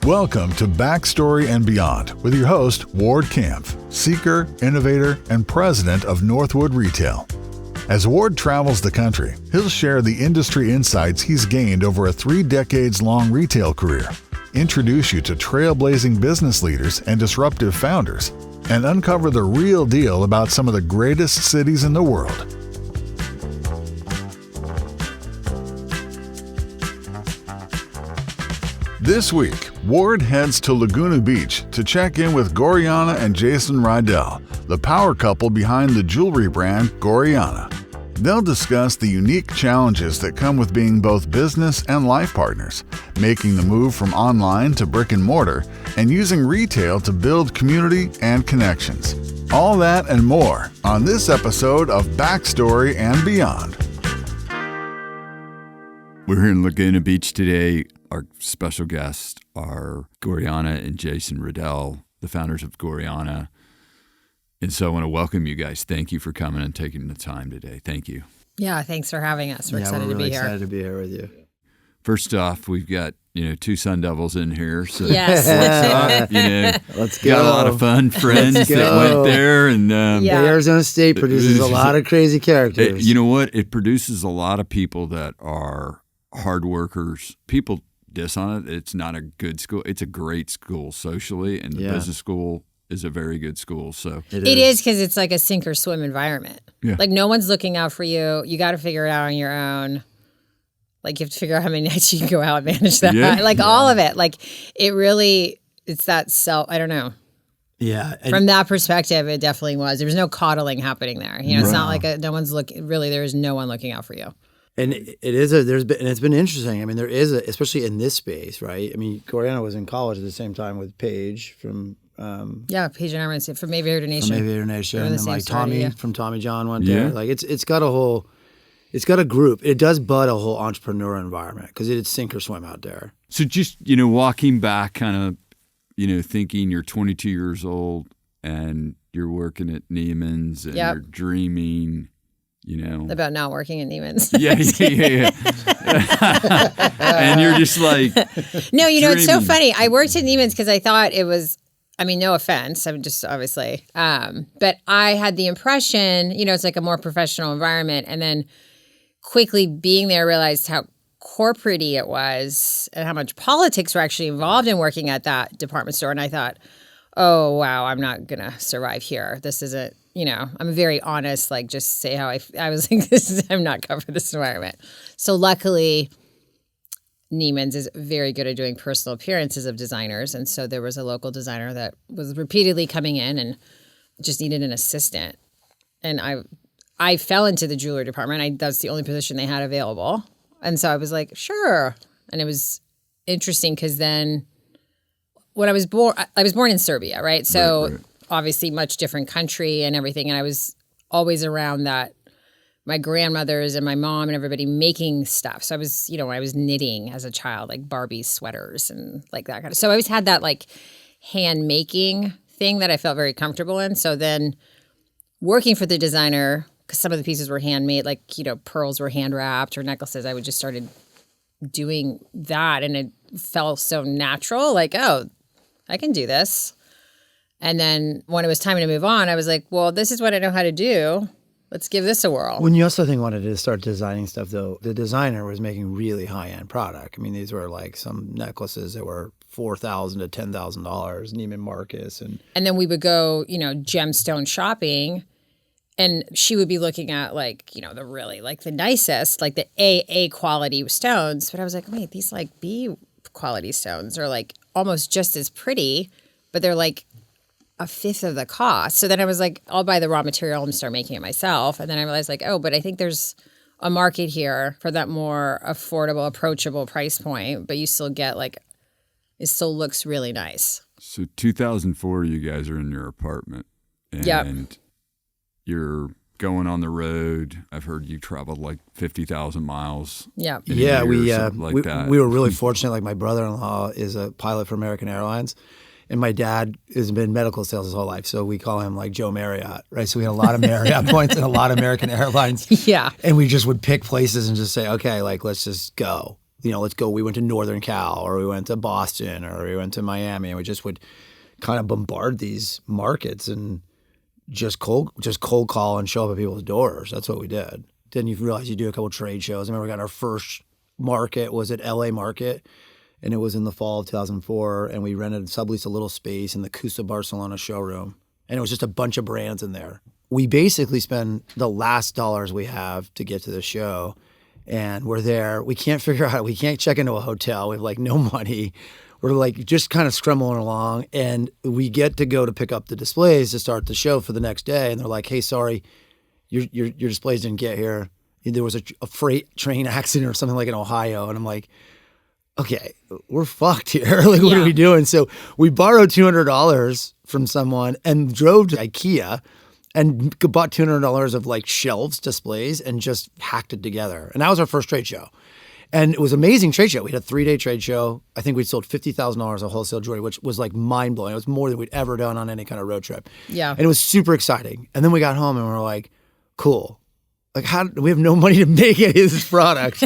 Welcome to Backstory and Beyond with your host, Ward Kampf, seeker, innovator, and president of Northwood Retail. As Ward travels the country, he'll share the industry insights he's gained over a 3 decades-long retail career, introduce you to trailblazing business leaders and disruptive founders, and uncover the real deal about some of the greatest cities in the world. This week, Ward heads to Laguna Beach to check in with Gorjana and Jason Reidel, the power couple behind the jewelry brand Gorjana. They'll discuss the unique challenges that come with being both business and life partners, making the move from online to brick and mortar, and using retail to build community and connections. All that and more on this episode of Backstory and Beyond. We're here in Laguna Beach today. Our special guests are Gorjana and Jason Reidel, the founders of Gorjana. And so I want to welcome you guys. Thank you for coming and taking the time today. Thank you. Yeah, thanks for having us. We're excited to be here. Excited to be here with you. First off, we've got 2 Sun Devils in here. So yes. Let's go. Got a lot of fun friends that went there. And the Arizona State produces a lot of crazy characters. You know what? It produces a lot of people that are hard workers. People diss on it. It's not a good school. It's a great school socially, and the business school is a very good school. So it is because it's like a sink or swim environment. Yeah. Like no one's looking out for you. You got to figure it out on your own. Like you have to figure out how many nights you can go out and manage that. Yeah. All of it. Like it's that I don't know. Yeah. From that perspective, it definitely was. There was no coddling happening there. It's not like no one's looking, really, there is no one looking out for you. And it's been interesting. I mean, there is especially in this space, right? I mean, Gorjana was in college at the same time with Paige from Paige and I were from Aviator Nation. From Aviator Nation, and then Tommy from Tommy John went there. Like it's got a group. It does bud a whole entrepreneur environment because it's sink or swim out there. So just walking back, kind of thinking you're 22 years old and you're working at Neiman's and you're dreaming. About not working at Neiman's. Yeah. And you're just like, no, it's so funny. I worked at Neiman's because I thought it was, no offense. I'm just obviously, but I had the impression, it's like a more professional environment. And then quickly being there, realized how corporate-y it was and how much politics were actually involved in working at that department store. And I thought, oh, wow, I'm not going to survive here. This isn't, I'm very honest, just say how I was like, I'm not cut for this environment. So luckily, Neiman's is very good at doing personal appearances of designers. And so there was a local designer that was repeatedly coming in and just needed an assistant. And I fell into the jewelry department. That's the only position they had available. And so I was like, sure. And it was interesting because then when I was born in Serbia, right? So right. Obviously much different country and everything. And I was always around that, my grandmothers and my mom and everybody making stuff. So I was, I was knitting as a child, like Barbie sweaters and like that kind of. So I always had that like hand making thing that I felt very comfortable in. So then working for the designer, because some of the pieces were handmade, like, pearls were hand wrapped or necklaces, I would just started doing that. And it felt so natural, like, oh, I can do this. And then when it was time to move on, I was like, well, this is what I know how to do. Let's give this a whirl. When you also wanted to start designing stuff, though, the designer was making really high-end product. I mean, these were like some necklaces that were $4,000 to $10,000, Neiman Marcus. And then we would go, gemstone shopping. And she would be looking at the really the nicest, like the A quality stones. But I was like, wait, these B quality stones are almost just as pretty, but they're a fifth of the cost. So then I was like, I'll buy the raw material and start making it myself. And then I realized but I think there's a market here for that more affordable, approachable price point, but you still get it still looks really nice. So 2004, you guys are in your apartment and you're going on the road. I've heard you traveled 50,000 miles. Yeah. Yeah, we that. We were really fortunate. My brother-in-law is a pilot for American Airlines. And my dad has been in medical sales his whole life, so we call him Joe Marriott, right? So we had a lot of Marriott points and a lot of American Airlines. Yeah. And we just would pick places and just say, okay, let's just go. let's go. We went to Northern Cal, or we went to Boston, or we went to Miami, and we just would kind of bombard these markets and just cold call and show up at people's doors. That's what we did. Then you realize you do a couple trade shows. I remember we got our first market was at LA Market, and it was in the fall of 2004, and we subleased a little space in the Cusa Barcelona showroom, and it was just a bunch of brands in there. We basically spend the last dollars we have to get to the show, and we're there. We can't figure out, we can't check into a hotel. We have like no money. We're like just kind of scrambling along, and we get to go to pick up the displays to start the show for the next day. And they're like, "Hey, sorry, your displays didn't get here. There was a freight train accident or something like in Ohio." And I'm like, "Okay, we're fucked here. Like, what are we doing?" So we borrowed $200 from someone and drove to IKEA and bought $200 of like shelves, displays, and just hacked it together. And that was our first trade show. And it was an amazing trade show. We had a 3-day trade show. I think we'd sold $50,000 of wholesale jewelry, which was like mind blowing. It was more than we'd ever done on any kind of road trip. Yeah. And it was super exciting. And then we got home and we were like, cool. Like, we have no money to make any of this product.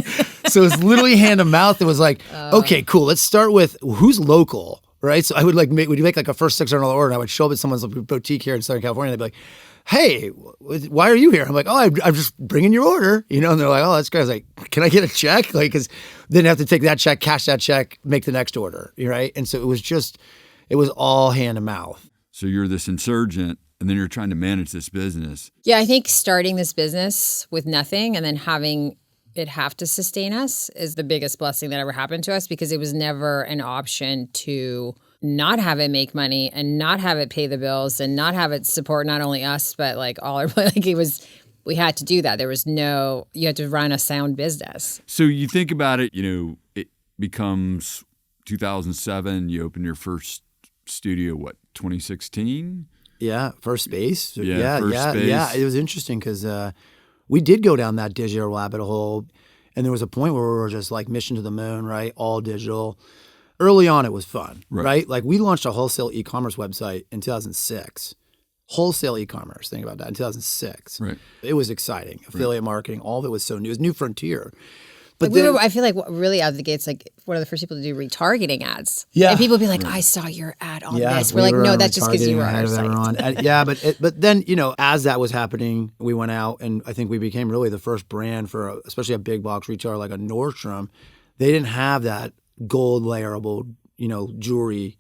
So it was literally hand to mouth. It was like, okay, cool. Let's start with who's local, right? So I would like would you make like a first $600 order, and I would show up at someone's boutique here in Southern California, and they'd be like, "Hey, why are you here?" I'm like, "Oh, I'm just bringing your order," And they're like, "Oh, that's great." I was like, "Can I get a check?" Like, because then I have to take that check, cash that check, make the next order, right? And so it was all hand to mouth. So you're this insurgent, and then you're trying to manage this business. Yeah, I think starting this business with nothing and then having it have to sustain us is the biggest blessing that ever happened to us, because it was never an option to not have it make money and not have it pay the bills and not have it support not only us, but like all our, we had to do that. There was you had to run a sound business. So you think about it, it becomes 2007, you open your first studio, 2016? Yeah, first space. Space. Yeah. It was interesting because we did go down that digital rabbit hole, and there was a point where we were just like mission to the moon, right? All digital. Early on, it was fun, right? Like we launched a wholesale e-commerce website in 2006. Wholesale e-commerce, think about that, in 2006. Right. It was exciting. Affiliate marketing, all of it was so new. It was new frontier. But I feel like really out of the gates, like one of the first people to do retargeting ads. Yeah. And people would be like, "I saw your ad on this." We're like, "No, that's just because you were on our site." Yeah, but then, as that was happening, we went out, and I think we became really the first brand for especially a big box retailer like a Nordstrom. They didn't have that gold layerable, jewelry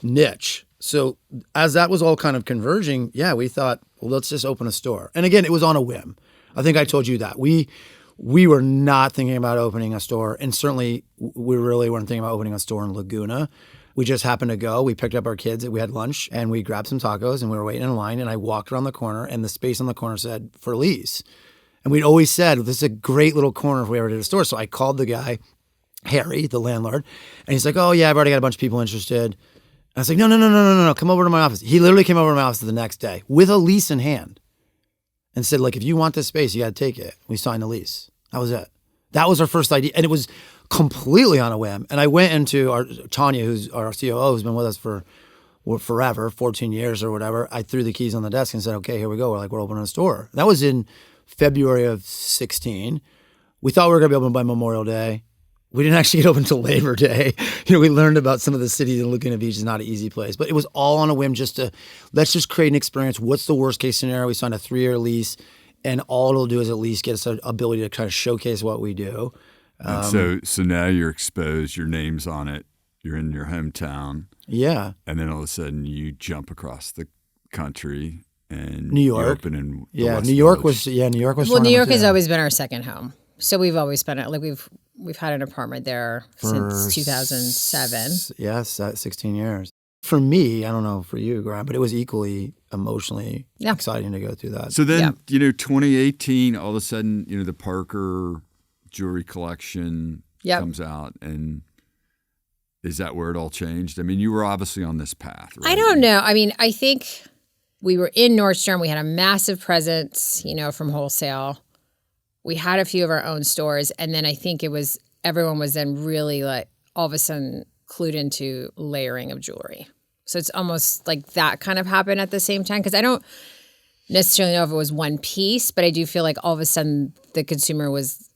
niche. So as that was all kind of converging, we thought, well, let's just open a store. And again, it was on a whim. I think I told you that. We were not thinking about opening a store, and certainly we really weren't thinking about opening a store in Laguna. We just happened to go. We picked up our kids. We had lunch, and we grabbed some tacos, and we were waiting in line, and I walked around the corner, and the space on the corner said, "For lease." And we'd always said, this is a great little corner if we ever did a store. So I called the guy, Harry, the landlord, and he's like, "Oh, yeah, I've already got a bunch of people interested." And I was like, no, come over to my office. He literally came over to my office the next day with a lease in hand and said, like, "If you want this space, you got to take it." We signed the lease. That was it. That was our first idea. And it was completely on a whim. And I went into Tanya, who's our COO, who's been with us for forever, 14 years or whatever. I threw the keys on the desk and said, "Okay, here we go. We're opening a store." That was in February of 16. We thought we were going to be open by Memorial Day. We didn't actually get open until Labor Day. We learned about some of the cities, and Laguna Beach is not an easy place. But it was all on a whim, let's just create an experience. What's the worst case scenario? We signed a 3-year lease, and all it'll do is at least get us an ability to kind of showcase what we do. So now you're exposed, your name's on it, you're in your hometown. Yeah. And then all of a sudden you jump across the country and New York. You open in the West New York Village. New York was Well, New York has always been our second home. So we've always spent it, like we've had an apartment there since 2007. Yes, 16 years. For me, I don't know for you, Graham, but it was equally emotionally exciting to go through that. So then, 2018, all of a sudden, the Parker jewelry collection comes out, and is that where it all changed? I mean, you were obviously on this path, right? I don't know. I mean, I think we were in Nordstrom. We had a massive presence, from wholesale. We had a few of our own stores, and then I think everyone was then really like all of a sudden clued into layering of jewelry. So it's almost like that kind of happened at the same time, because I don't necessarily know if it was one piece, but I do feel like all of a sudden the consumer was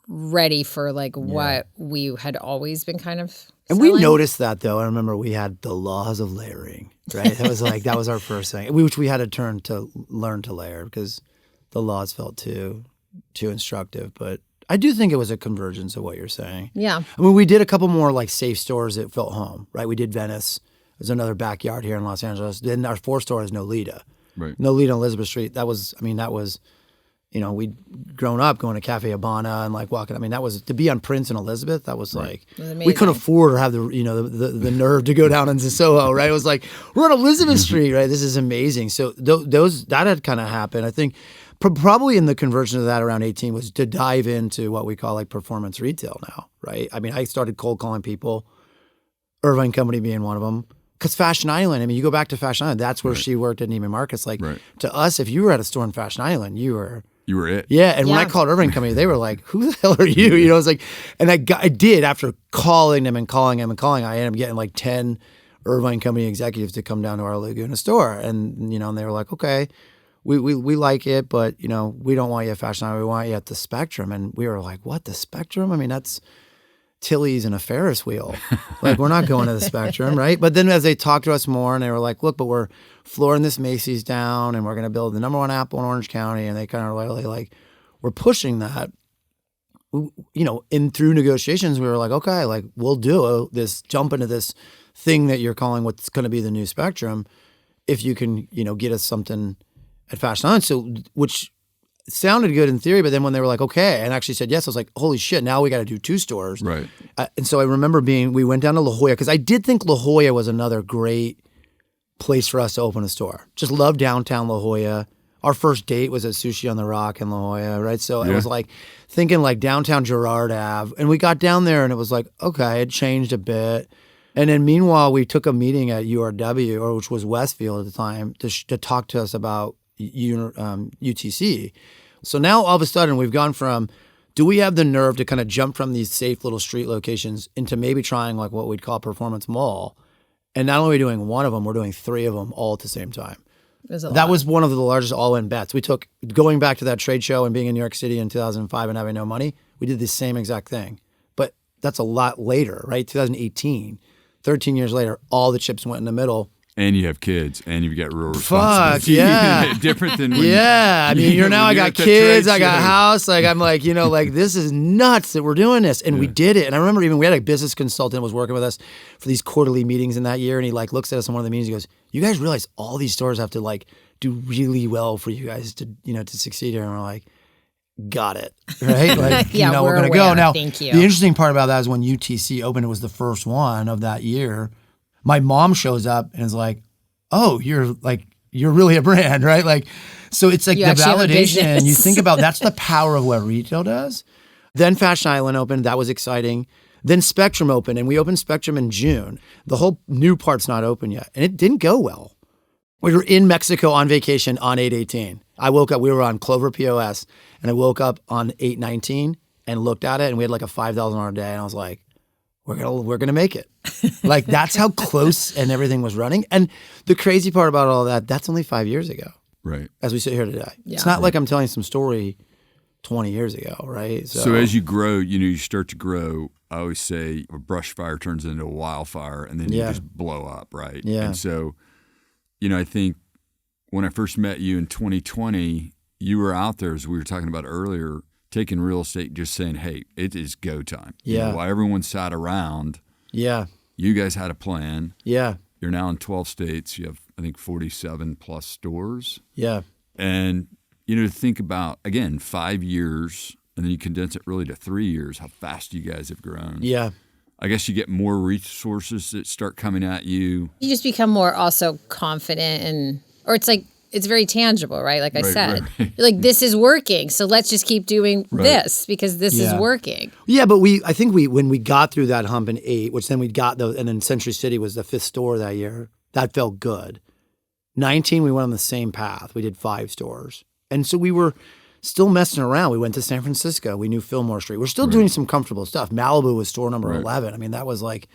ready for like what we had always been kind of And selling. we noticed that though. I remember we had the laws of layering, right? That was our first thing, which we had to learn to layer because the laws felt too instructive. But I do think it was a convergence of what you're saying. Yeah. I mean, we did a couple more like safe stores that felt home, right? We did Venice. There's another backyard here in Los Angeles. Then our fourth store is Nolita. Right. Nolita on Elizabeth Street. That was, we'd grown up going to Cafe Habana and like walking. I mean, that was to be on Prince and Elizabeth. That was like we couldn't afford or have the nerve to go down into Soho, right? It was like we're on Elizabeth Street, right? This is amazing. So that had kind of happened. I think probably in the conversion of that around 18 was to dive into what we call like performance retail now, right? I mean, I started cold calling people, Irvine Company being one of them. Because Fashion Island, I mean, you go back to Fashion Island, that's where she worked at Neiman Marcus. Like to us, if you were at a store in Fashion Island, you were it. Yeah, and when I called Irvine Company, they were like, "Who the hell are you?" You know, it was like, and I did after calling them and calling them and calling. I ended up getting like 10 Irvine Company executives to come down to our Laguna store, and and they were like, "Okay, we like it, but we don't want you at Fashion Island. We want you at the Spectrum." And we were like, "What, the Spectrum? I mean, that's Tilly's and a Ferris wheel. Like, we're not going to the Spectrum, right?" But then as they talked to us more and they were like, "Look, but we're flooring this Macy's down and we're going to build the #1 Apple in Orange County." And they kind of really like, we're pushing that, in through negotiations, we were like, okay, like we'll do this, jump into this thing that you're calling what's going to be the new Spectrum. If you can, get us something at Fashion Island. So, which sounded good in theory, but then when they were like, okay, and actually said yes, I was like, holy shit, now we got to do 2 stores. Right. And so I remember we went down to La Jolla because I did think La Jolla was another great place for us to open a store. Just love downtown La Jolla. Our first date was at Sushi on the Rock in La Jolla, right? So it was like thinking like downtown Girard Ave. And we got down there and it was like, okay, it changed a bit. And then meanwhile, we took a meeting at URW, which was Westfield at the time, to talk to us about UTC. So now all of a sudden we've gone from, do we have the nerve to kind of jump from these safe little street locations into maybe trying like what we'd call Performance Mall? And not only are we doing one of them, we're doing 3 of them all at the same time. That was one of the largest all-in bets. We took, going back to that trade show and being in New York City in 2005 and having no money, we did the same exact thing. But that's a lot later, right? 2018, 13 years later, all the chips went in the middle. And you have kids, and you've got real responsibility. Fuck, yeah. Different than when I mean, I got kids, I got a house. Like, I'm like, like, this is nuts that we're doing this. And we did it. And I remember even we had a business consultant was working with us for these quarterly meetings in that year. And he like looks at us in one of the meetings. He goes, "You guys realize all these stores have to like do really well for you guys to, to succeed here." And we're like, got it. Right? Like, we're going to go. Now, Thank you. The interesting part about that is when UTC opened, it was the first one of that year. My mom shows up and is like, "Oh, you're really a brand," right? Like, so it's like the validation. You think about that's the power of what retail does. Then Fashion Island opened. That was exciting. Then Spectrum opened, and we opened Spectrum in June. The whole new part's not open yet, and it didn't go well. We were in Mexico on vacation on 8/18. I woke up. We were on Clover POS, and I woke up on 8/19 and looked at it, and we had like a $5,000 day, and I was like, we're gonna make it. Like, that's how close and everything was running. And the crazy part about all that, that's only 5 years ago. Right. As we sit here today. Yeah. It's not like I'm telling some story 20 years ago, right? So as you grow, you start to grow. I always say a brush fire turns into a wildfire, and then you just blow up, right? Yeah. And so, I think when I first met you in 2020, you were out there, as we were talking about earlier, taking real estate, just saying, hey, it is go time. Yeah. While everyone sat around, you guys had a plan. Yeah. You're now in 12 states. You have, I think, 47 plus stores. Yeah. And, to think about, again, 5 years, and then you condense it really to 3 years, how fast you guys have grown. Yeah. I guess you get more resources that start coming at you. You just become more also confident or it's like, it's very tangible, right? Like I said, right. You're like, this is working. So let's just keep doing this because this is working. Yeah, but I think when we got through that hump in 8, which then we got and then Century City was the 5th store that year, that felt good. 19, we went on the same path. We did 5 stores. And so we were still messing around. We went to San Francisco. We knew Fillmore Street. We're still doing some comfortable stuff. Malibu was store number 11. I mean, that was like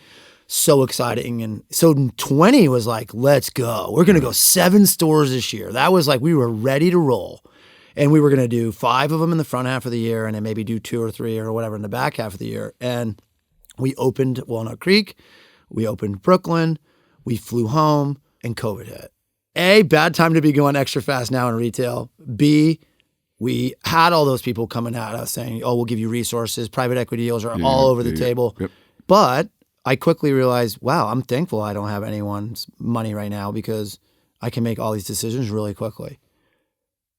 so exciting. And so 20 was like, let's go. We're going to go 7 stores this year. That was like, we were ready to roll. And we were going to do 5 of them in the front half of the year and then maybe do 2 or 3 or whatever in the back half of the year. And we opened Walnut Creek. We opened Brooklyn. We flew home and COVID hit. A, bad time to be going extra fast now in retail. B, we had all those people coming at us saying, oh, we'll give you resources. Private equity deals are all over the table. Yep. But I quickly realized, wow, I'm thankful I don't have anyone's money right now because I can make all these decisions really quickly.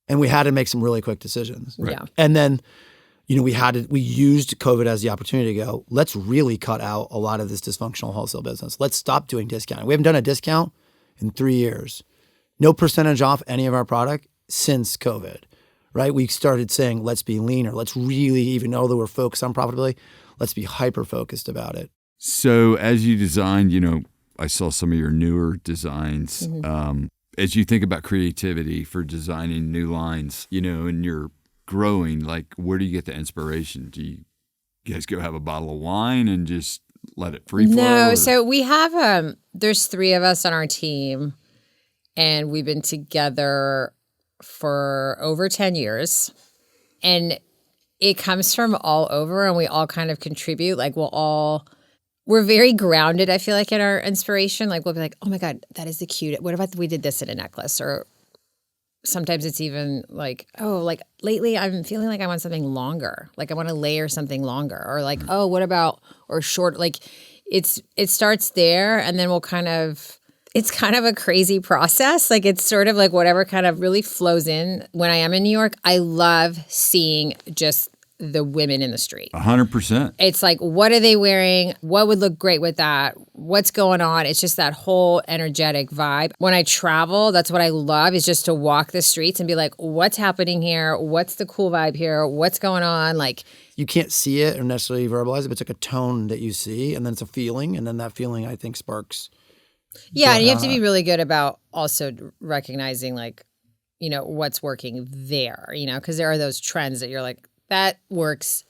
And we had to make some really quick decisions. Right. Yeah. And then, we used COVID as the opportunity to go, let's really cut out a lot of this dysfunctional wholesale business. Let's stop doing discounting. We haven't done a discount in 3 years. No percentage off any of our product since COVID, right? We started saying, let's be leaner. Let's really, even though that we're focused on profitability, let's be hyper-focused about it. So as you designed, I saw some of your newer designs. As you think about creativity for designing new lines, and you're growing, like, where do you get the inspiration? Do you guys go have a bottle of wine and just let it free flow? No, so we have, there's 3 of us on our team, and we've been together for over 10 years. And it comes from all over, and we all kind of contribute. Like, we're very grounded, I feel like, in our inspiration. Like, we'll be like, oh my God, that is the cute. What if we did this in a necklace? Or sometimes it's even like, oh, like lately I'm feeling like I want something longer. Like I want to layer something longer. Or like, oh, what about, or short, like it starts there, and then it's kind of a crazy process. Like it's sort of like whatever kind of really flows in. When I am in New York, I love seeing just the women in the street. 100%. It's like, what are they wearing? What would look great with that? What's going on? It's just that whole energetic vibe. When I travel, that's what I love, is just to walk the streets and be like, what's happening here? What's the cool vibe here? What's going on? Like, you can't see it or necessarily verbalize it, but it's like a tone that you see, and then it's a feeling, and then that feeling, I think, sparks. Yeah, and you have to be really good about also recognizing, like, what's working there, because there are those trends that you're like, that works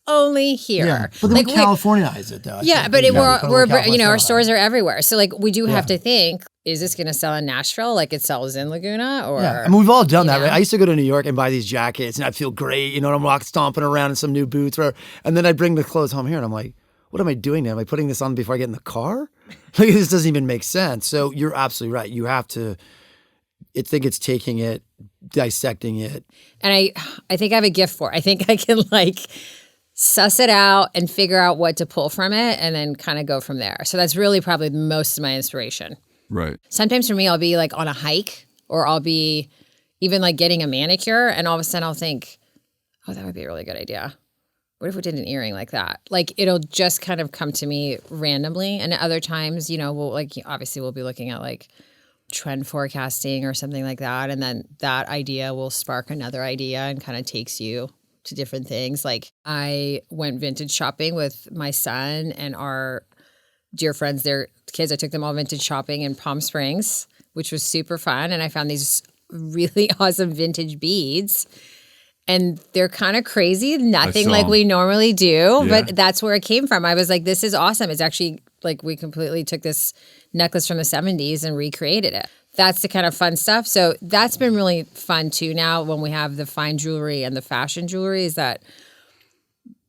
only here. Yeah, but then we Californianize it, though. Yeah, but we're our stores are everywhere. So, like, we do have to think, is this going to sell in Nashville like it sells in Laguna? Or, I mean, we've all done that, right? I used to go to New York and buy these jackets, and I'd feel great, and I'm stomping around in some new boots, and then I'd bring the clothes home here, and I'm like, what am I doing now? Am I putting this on before I get in the car? Like, this doesn't even make sense. So you're absolutely right. You have to, I think it's taking it, dissecting it. And I think I have a gift for it. I think I can suss it out and figure out what to pull from it and then kind of go from there. So that's really probably most of my inspiration. Right. Sometimes for me, I'll be on a hike, or I'll be even getting a manicure, and all of a sudden I'll think, oh, that would be a really good idea. What if we did an earring like that? Like, it'll just kind of come to me randomly. And other times, we'll obviously we'll be looking at trend forecasting or something like that. And then that idea will spark another idea and kind of takes you to different things. Like, I went vintage shopping with my son and our dear friends, their kids. I took them all vintage shopping in Palm Springs, which was super fun. And I found these really awesome vintage beads. And they're kind of crazy, nothing like we normally do, but that's where it came from. I was like, this is awesome. It's actually we completely took this necklace from the 70s and recreated it. That's the kind of fun stuff. So that's been really fun too now when we have the fine jewelry and the fashion jewelry, is that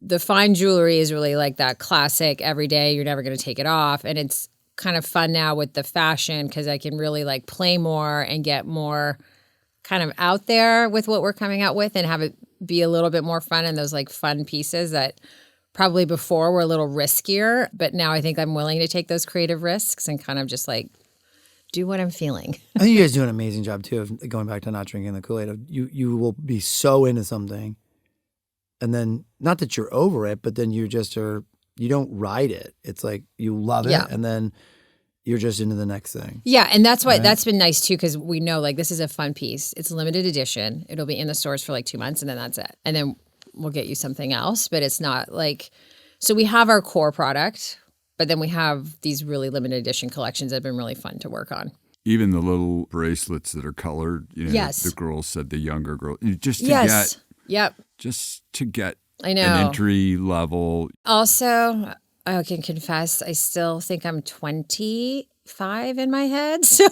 the fine jewelry is really like that classic everyday, you're never going to take it off. And it's kind of fun now with the fashion because I can really play more and get more kind of out there with what we're coming out with and have it be a little bit more fun, and those fun pieces that probably before were a little riskier, but now I think I'm willing to take those creative risks and kind of just do what I'm feeling. I think you guys do an amazing job too of going back to not drinking the Kool-Aid. You will be so into something, and then not that you're over it, but then you just are, you don't ride it. It's like you love it, and then you're just into the next thing. Yeah, and that's why that's been nice too, because we know this is a fun piece. It's a limited edition. It'll be in the stores for 2 months, and then that's it. And then we'll get you something else, but it's not so we have our core product, but then we have these really limited edition collections that have been really fun to work on. Even the little bracelets that are colored, yes. The girls said, the younger girl, just to get I know. An entry level. Also, I can confess, I still think I'm 20 5 in my head. So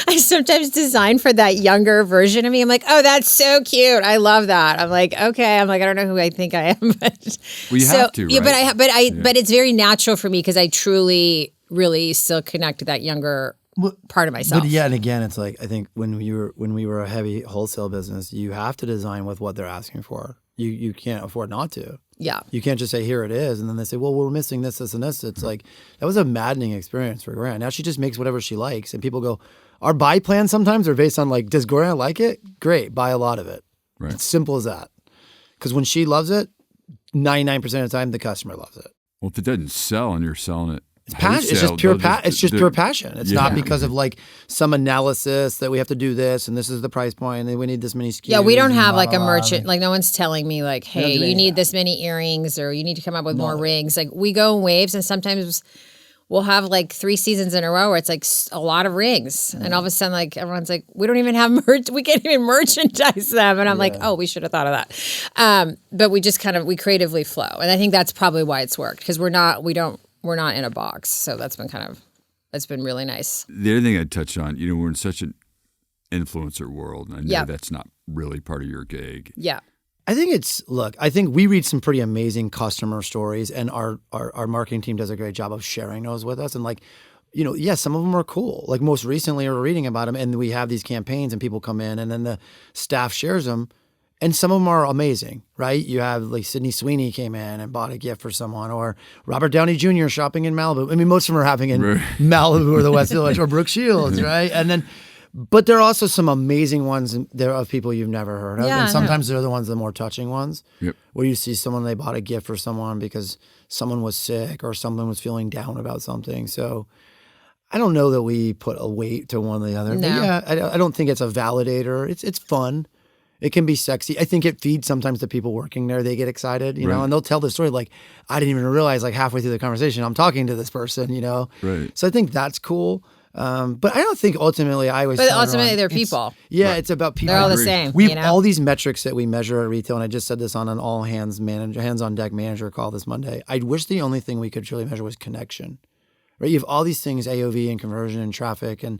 I sometimes design for that younger version of me. I'm like, oh, that's so cute. I love that. I'm like, okay. I'm like, I don't know who I think I am. But Well, you have to, right? Yeah, but it's very natural for me because I truly, really still connect to that younger part of myself. But yeah, and again, it's like I think when we were a heavy wholesale business, you have to design with what they're asking for. You can't afford not to. Yeah. You can't just say, here it is. And then they say, well, we're missing this, this, and this. It's like, that was a maddening experience for Gorjana. Now she just makes whatever she likes. And people go, our buy plans sometimes are based on like, does Gorjana like it? Great, buy a lot of it. Right. It's simple as that. Because when she loves it, 99% of the time, the customer loves it. Well, if it doesn't sell and you're selling it, it's passion. It's just pure passion. It's just pure passion. It's not because of like some analysis that we have to do this and this is the price point and we need this many SKUs. Yeah, we don't have like a merchant. Like no one's telling me like, hey, you need that. this many earrings or you need to come up with more rings. Like we go in waves and sometimes we'll have like 3 seasons in a row where it's like a lot of rings. And all of a sudden like everyone's like, we don't even have we can't even merchandise them. And I'm like, oh, we should have thought of that. But we just we creatively flow. And I think that's probably why it's worked because we're not in a box. So that's been really nice. The other thing I'd touch on, we're in such an influencer world, and I know that's not really part of your gig. Yeah. I think we read some pretty amazing customer stories and our marketing team does a great job of sharing those with us. And like, some of them are cool. Like most recently we're reading about them and we have these campaigns and people come in and then the staff shares them. And some of them are amazing, right? You have like Sydney Sweeney came in and bought a gift for someone, or Robert Downey Jr. shopping in Malibu. I mean, most of them are happening in Malibu or the West Village or Brooke Shields, right? And then, but there are also some amazing ones there of people you've never heard of. Yeah, and sometimes they're the ones, the more touching ones, yep. where you see someone, they bought a gift for someone because someone was sick or someone was feeling down about something. So I don't know that we put a weight to one or the other. No. But yeah, I don't think it's a validator. It's fun. It can be sexy. I think it feeds sometimes the people working there. They get excited, you know, and they'll tell the story like, I didn't even realize like halfway through the conversation, I'm talking to this person, Right. So I think that's cool. But I don't think ultimately But ultimately they're people. Yeah, it's about people. They're all the same. We have all these metrics that we measure at retail, and I just said this on an all hands on deck manager call this Monday. I wish the only thing we could really measure was connection. Right? You have all these things, AOV and conversion and traffic and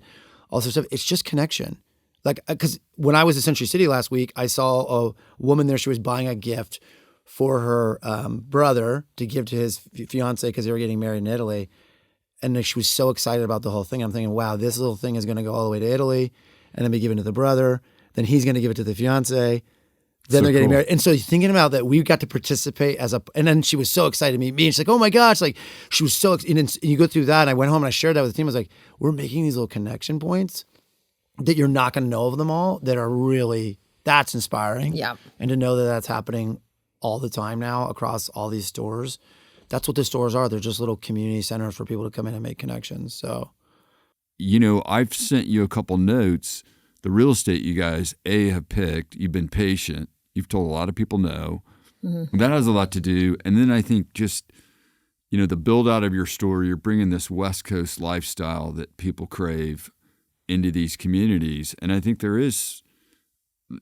all sorts of stuff. It's just connection. Like, because when I was at Century City last week, I saw a woman there. She was buying a gift for her brother to give to his fiance because they were getting married in Italy. And she was so excited about the whole thing. I'm thinking, wow, this little thing is going to go all the way to Italy and then be given to the brother. Then he's going to give it to the fiance. Then they're getting married. And so thinking about that, we got to participate and then she was so excited to meet me. And she's like, oh my gosh, like she was so excited. And you go through that. And I went home and I shared that with the team. I was like, we're making these little connection points that you're not going to know of them all that are really, that's inspiring. Yeah. And to know that that's happening all the time now across all these stores. That's what the stores are. They're just little community centers for people to come in and make connections. So, I've sent you a couple notes. The real estate you guys, have picked, you've been patient. You've told a lot of people no. Mm-hmm. That has a lot to do. And then I think just, the build out of your store, you're bringing this West Coast lifestyle that people crave into these communities. And I think there is,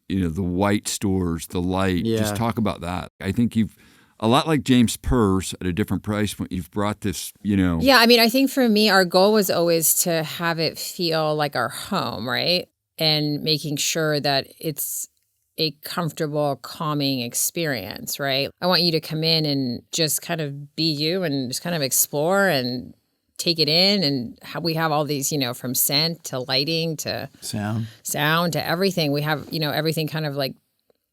the white stores, the light, just talk about that. I think you've, a lot like James Purse at a different price point, you've brought this, Yeah, I mean, I think for me, our goal was always to have it feel like our home, right? And making sure that it's a comfortable, calming experience, right? I want you to come in and just kind of be you and just kind of explore and take it in. And we have all these, from scent to lighting to sound to everything. We have, everything kind of like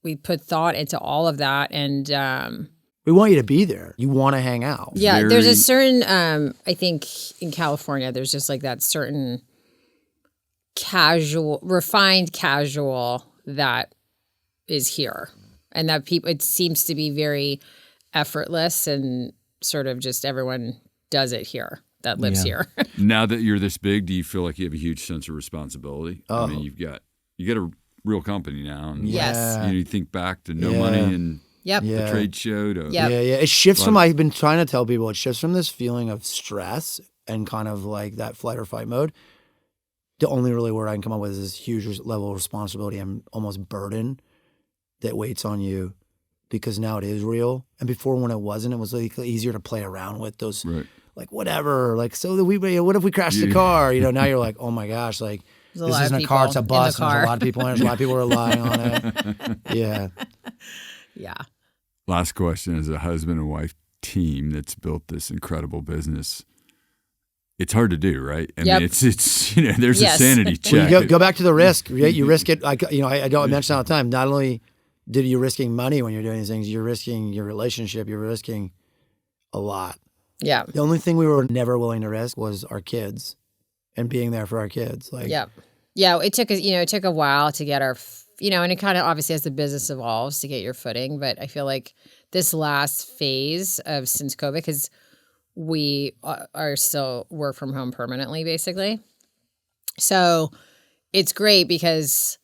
we put thought into all of that. And we want you to be there. You want to hang out. Yeah, there's a certain, I think in California, there's just like that certain refined casual that is here. And that it seems to be very effortless and sort of just everyone does it here that lives here. Now that you're this big, do you feel like you have a huge sense of responsibility? I mean, you got a real company now. And yes. You think back to no money and the trade show to It shifts from, I've been trying to tell people, it shifts from this feeling of stress and kind of like that flight or fight mode. The only really word I can come up with is this huge level of responsibility and almost burden that waits on you because now it is real. And before when it wasn't, it was like easier to play around with those like whatever, like what if we crash the car? Now you're like, oh my gosh, like this isn't a car, it's a bus. And there's a lot of people in it. There's a lot of people relying on it. Yeah. Yeah. Last question: as a husband and wife team that's built this incredible business, it's hard to do, right? I mean, it's there's a sanity check. Well, you go back to the risk, right? You risk it. I don't mention all the time. Not only did you risking money when you're doing these things, you're risking your relationship. You're risking a lot. Yeah. The only thing we were never willing to risk was our kids and being there for our kids. Like, yeah. It took a while to get our, and it kind of obviously as the business evolves to get your footing. But I feel like this last phase of since COVID, because we are still work from home permanently, basically. So it's great because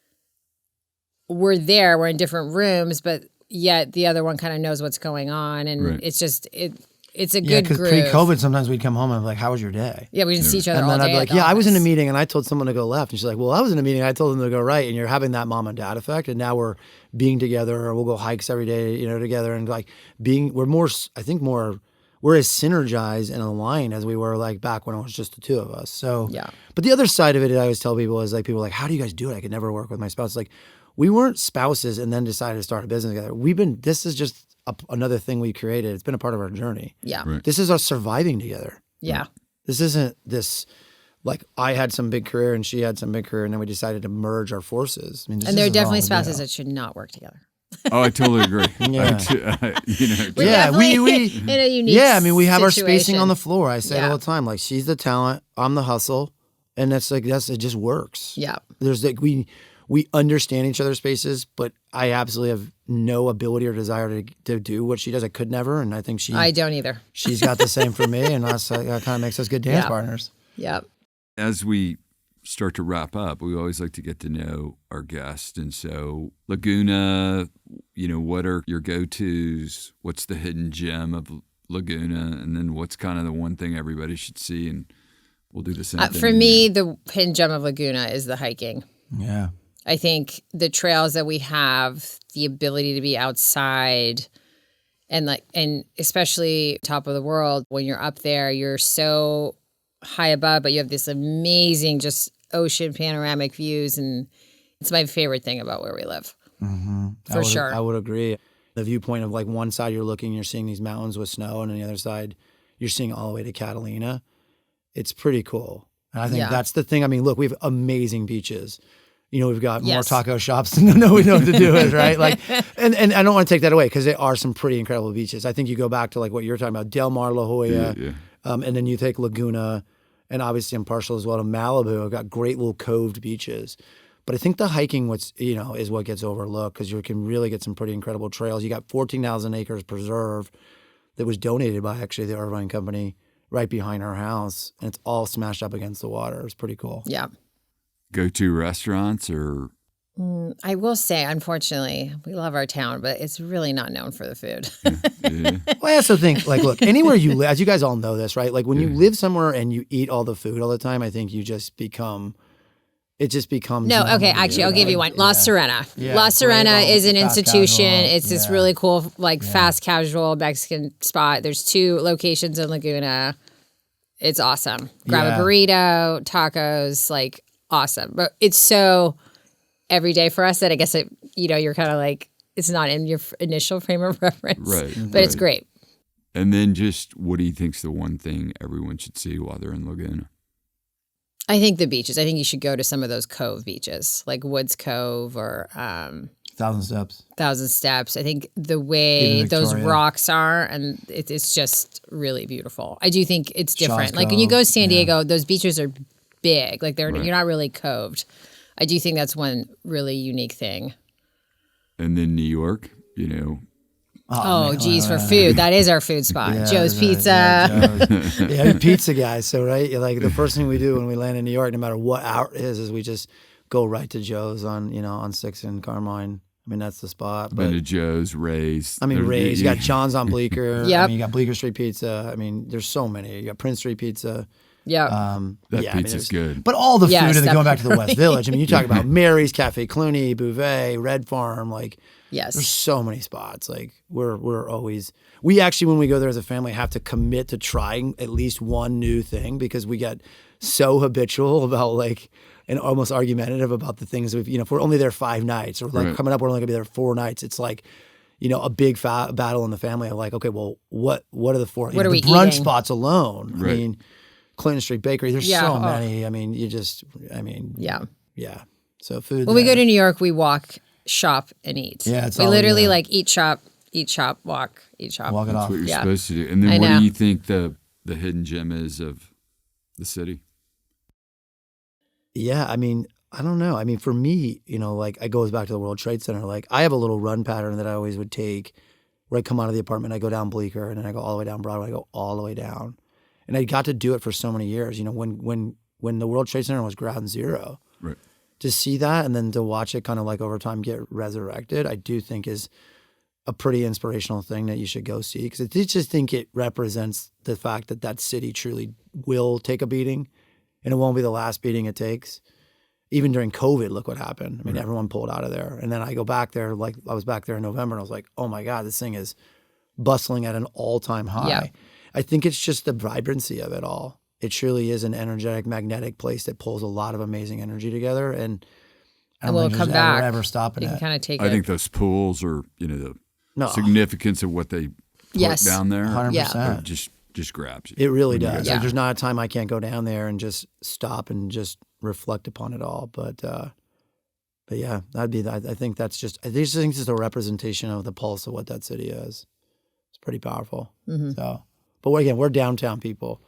we're in different rooms, but yet the other one kind of knows what's going on. And it's just, it's a good groove. Pre-COVID, sometimes we'd come home and I'm like, how was your day? Yeah, we didn't see each other all day. And then I'd be like, I was in a meeting and I told someone to go left. And she's like, well, I was in a meeting and I told them to go right. And you're having that mom and dad effect. And now we're being together, or we'll go hikes every day, together. And like we're as synergized and aligned as we were like back when it was just the two of us. So, but the other side of it, I always tell people is like, people are like, how do you guys do it? I could never work with my spouse. It's like, we weren't spouses and then decided to start a business together. This is just another thing we created. It's been a part of our journey. Yeah. Right. This is us surviving together. Yeah. This isn't this, like I had some big career and she had some big career and then we decided to merge our forces. I mean, and there are definitely spouses that should not work together. Oh, I totally agree. Yeah. We in a unique we have our situation. spacing on the floor. I say it all the time. Like, she's the talent, I'm the hustle, and it just works. Yeah. There's like we understand each other's spaces, but I absolutely have no ability or desire to do what she does. I could never, and I think I don't either. She's got the same for me, and that kind of makes us good dance partners. Yep. As we start to wrap up, we always like to get to know our guest. And so Laguna, what are your go-tos? What's the hidden gem of Laguna? And then what's kind of the one thing everybody should see? And we'll do the same thing. For me, the hidden gem of Laguna is the hiking. Yeah. I think the trails that we have, the ability to be outside and especially top of the world, when you're up there, you're so high above, but you have this amazing just ocean panoramic views, and it's my favorite thing about where we live. Mm-hmm. For sure. I would agree. The viewpoint of like one side you're looking, you're seeing these mountains with snow, and on the other side you're seeing all the way to Catalina. It's pretty cool. And I think that's the thing. I mean, look, we have amazing beaches. We've got more taco shops than we know what to do with, right? Like, and I don't want to take that away because there are some pretty incredible beaches. I think you go back to like what you're talking about, Del Mar, La Jolla, and then you take Laguna, and obviously I'm partial as well to Malibu. I've got great little coved beaches. But I think the hiking, is what gets overlooked because you can really get some pretty incredible trails. You got 14,000 acres preserve that was donated by actually the Irvine Company right behind our house, and it's all smashed up against the water. It's pretty cool. Yeah. Go-to restaurants or? I will say, unfortunately, we love our town, but it's really not known for the food. Well, that's the thing. Like, look, anywhere you live, as you guys all know this, right? Like when you live somewhere and you eat all the food all the time, I think it just becomes. No, okay, actually, I'll give you one. La Serena. Yeah, La Serena is an institution. Casual. It's this really cool, fast casual Mexican spot. There's 2 locations in Laguna. It's awesome. Grab a burrito, tacos, awesome. But it's so everyday for us that I guess you're kind of like, it's not in your initial frame of reference. Right. But it's great. And then just what do you think's the one thing everyone should see while they're in Laguna? I think the beaches. I think you should go to some of those cove beaches, like Woods Cove or 1,000 Steps. 1,000 Steps. I think the way those rocks are, and it's just really beautiful. I do think it's different. Like when you go to San Diego, those beaches are big. Like you're not really coved. I do think that's one really unique thing. And then New York, Oh, geez, for food. That is our food spot. Yeah, Joe's Pizza. Yeah, pizza guys. So, right, like the first thing we do when we land in New York, no matter what hour it is we just go right to Joe's on 6th and Carmine. I mean, that's the spot. Been to Joe's, Ray's. Ray's. You got John's on Bleecker. Yep. You got Bleecker Street Pizza. I mean, there's so many. You got Prince Street Pizza. Yeah. That pizza's good. But all the food, Yes, and then going back to the definitely. West Village. I mean, you talk about Mary's, Cafe Cluny, Bouvet, Red Farm. Like, Yes. there's so many spots. Like, we're always, we actually, when we go there as a family, have to commit to trying at least one new thing because we get so habitual about like, and almost argumentative about the things we've, if we're only there 5 nights or like coming up, we're only gonna be there 4 nights. It's like, a big battle in the family of like, okay, well, what are the 4? What are we the brunch eating? spots alone? Right. I mean, Clinton Street Bakery. There's so many. I mean, Yeah. yeah. So food. When we go to New York, we walk, shop, and eat. Yeah, it's we all, literally like eat, shop, walk, eat, shop. walk it That's off. what you're Yeah. supposed to do. And then I what know. do you think the hidden gem is of the city? Yeah, I mean, I don't know. I mean, for me, like it goes back to the World Trade Center. Like I have a little run pattern that I always would take where I come out of the apartment, I go down Bleecker, and then I go all the way down Broadway, I go all the way down. And I got to do it for so many years. When the World Trade Center was ground zero, Right. to see that and then to watch it kind of like over time get resurrected, I do think is a pretty inspirational thing that you should go see. Because I just think it represents the fact that that city truly will take a beating and it won't be the last beating it takes. Even during COVID, look what happened. I mean, everyone pulled out of there. And then I go back there, like I was back there in November and I was like, oh my God, this thing is bustling at an all-time high. Yeah. I think it's just the vibrancy of it all. It truly is an energetic, magnetic place that pulls a lot of amazing energy together. And I don't we'll think come there's back. ever stopping You can it. kind of take I it. think those pools are, the No, significance of what they put Yes. down there 100%. just grabs you. It really when you does. guys- Yeah. Like, there's not a time I can't go down there and just stop and just reflect upon it all. But yeah, that'd be. I think that's just. I just think it's just a representation of the pulse of what that city is. It's pretty powerful. Mm-hmm. So, but we're downtown people.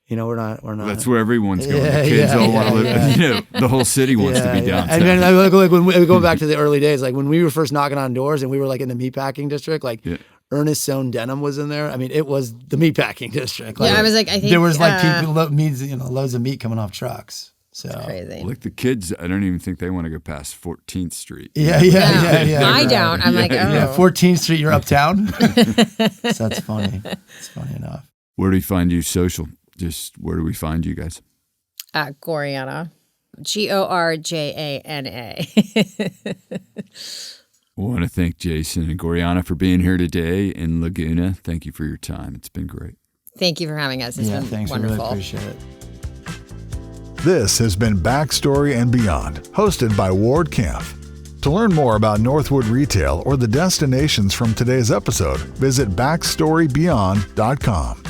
We're not. That's where everyone's going. Yeah, The kids yeah, all want to yeah, live. The whole city wants to be downtown. And then like when we go back to the early days, like when we were first knocking on doors and we were like in the meatpacking district, like Ernest Sewn Denim was in there. I mean, it was the meatpacking district. Like, I was like, I think there was like people, loads of meat coming off trucks. So crazy. Like the kids, I don't even think they want to go past 14th Street. Yeah. I don't. I'm like, oh. Yeah, 14th Street, you're uptown. So that's funny. It's funny enough. Where do we find you social? Just where do we find you guys? At Gorjana. Gorjana. I want to thank Jason and Gorjana for being here today in Laguna. Thank you for your time. It's been great. Thank you for having us. It's been Thanks. wonderful. We really appreciate it. This has been Backstory and Beyond, hosted by Ward Kampf. To learn more about Northwood Retail or the destinations from today's episode, visit backstorybeyond.com.